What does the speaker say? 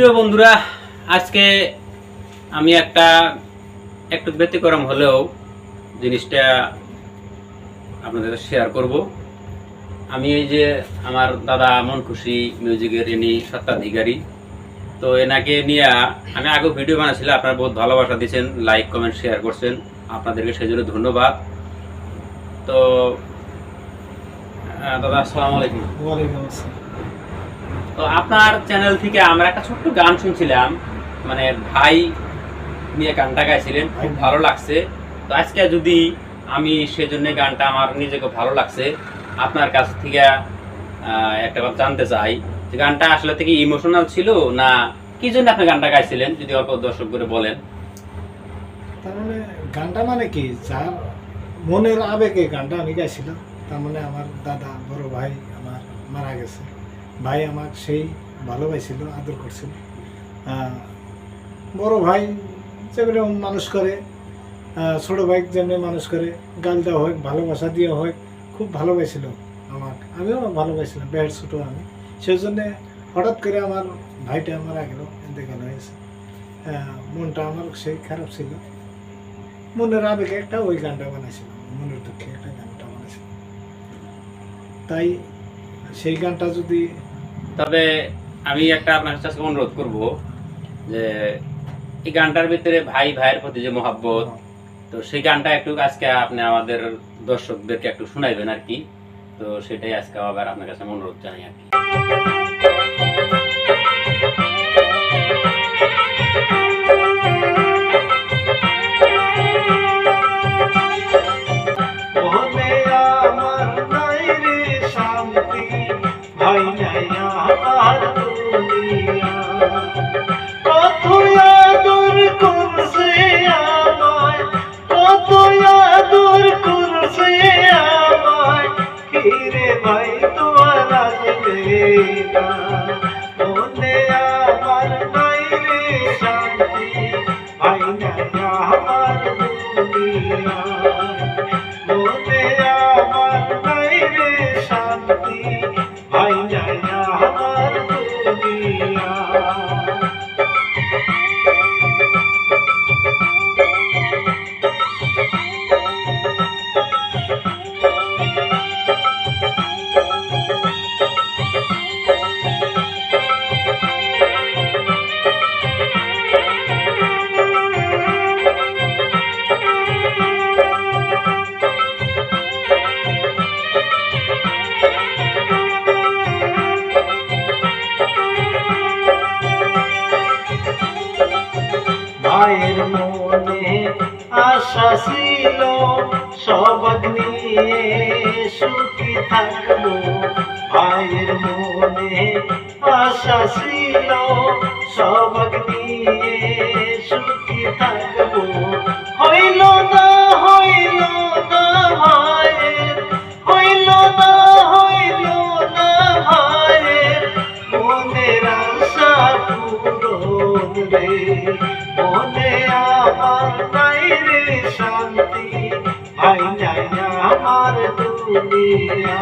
প্রিয় বন্ধুরা, আজকে আমি একটু ব্যতিক্রম হলেও জিনিসটা আপনাদের শেয়ার করব। আমি এই যে আমার দাদা মন খুশি মিউজিকের ইনি স্বত্বাধিকারী, তো এনাকে নিয়ে আমি আগে ভিডিও বানাচ্ছিলাম। আপনারা বহুত ভালোবাসা দিচ্ছেন, লাইক কমেন্ট শেয়ার করছেন, আপনাদেরকে সেই জন্য ধন্যবাদ। তো দাদা আসসালামু আলাইকুম। ওয়ালাইকুম আসসালাম। তো আপনার চ্যানেল থেকে আমরা একটা ছোট্ট গান শুনছিলাম, মানে ভাই নিয়ে গানটা গাইছিলেন, খুব ভালো লাগছে। তো আজকে যদি আমি সেজন্য গানটা আমার নিজেকে ভালো লাগছে, আপনার কাছ থেকে একটা কথা জানতে চাই যে গানটা আসলে থেকে ইমোশনাল ছিল না কি জন্য আপনি গানটা গাইছিলেন, যদি অল্প দর্শক করে বলেন। তার মানে গানটা মানে কি, যার মনের আবেগে গানটা আমি গাইছিলাম। তার মানে আমার দাদা বড় ভাই আমার মারা গেছে, ভাই আমার সেই ভালোবাসছিল, আদর করছিল। বড় ভাই যেগুলো মানুষ করে, ছোট ভাই যেমনি মানুষ করে, গান দেওয়া হোক, ভালোবাসা দিয়ে হোক, খুব ভালোবাসছিল আমাকে, আমিও ভালোবাসছিলাম, বেহের ছোটো আমি। সেই জন্যে হঠাৎ করে আমার ভাইটা মারা গেল, ইন্তেকাল হয়েছে। মনটা আমার সেই খারাপ ছিল, মনের আবেগে একটা ওই গানটা বানাইছিলাম, মনের দুঃখে একটা গানটা বানাইছিলাম। তাই সেই গানটা যদি, তবে আমি একটা আপনার কাছে অনুরোধ করব যে এই গানটার ভিতরে ভাই ভাইয়ের প্রতি যে মহাব্বত, তো সেই গানটা একটু আজকে আপনি আমাদের দর্শকদেরকে একটু শোনাইবেন আর কি। তো সেটাই আজকে আবার আপনার কাছে অনুরোধ জানাই আর কি। ওহলে আমার নাই রে শান্তি, ভাই নাই আমার দুনিয়া। কত আদর করছে আমায়, কত আদর করছে আমায়, ফিরে ভাই তোমার আসবে না। ওহলে আমার নাই রে শান্তি, ভাই নাই আমার দুনিয়া। মনে আমার নাই রে শান্তি, ভাই নাই আমার দুনিয়া। ভাইয়ের মনে আশা ছিল, সবাক নিয়ে সুখী থাকবো। ভাইয়ের মনে আশা ছিল, সবাক নিয়ে সুখী থাকবো। হইল না, হইল না ভাইয়ের, হইল না, হইল না ভাইয়ের মনের আশা পূরণ রে। মনে আমার নাই রে শান্তি, ভাই নাই আমার দুনিয়া।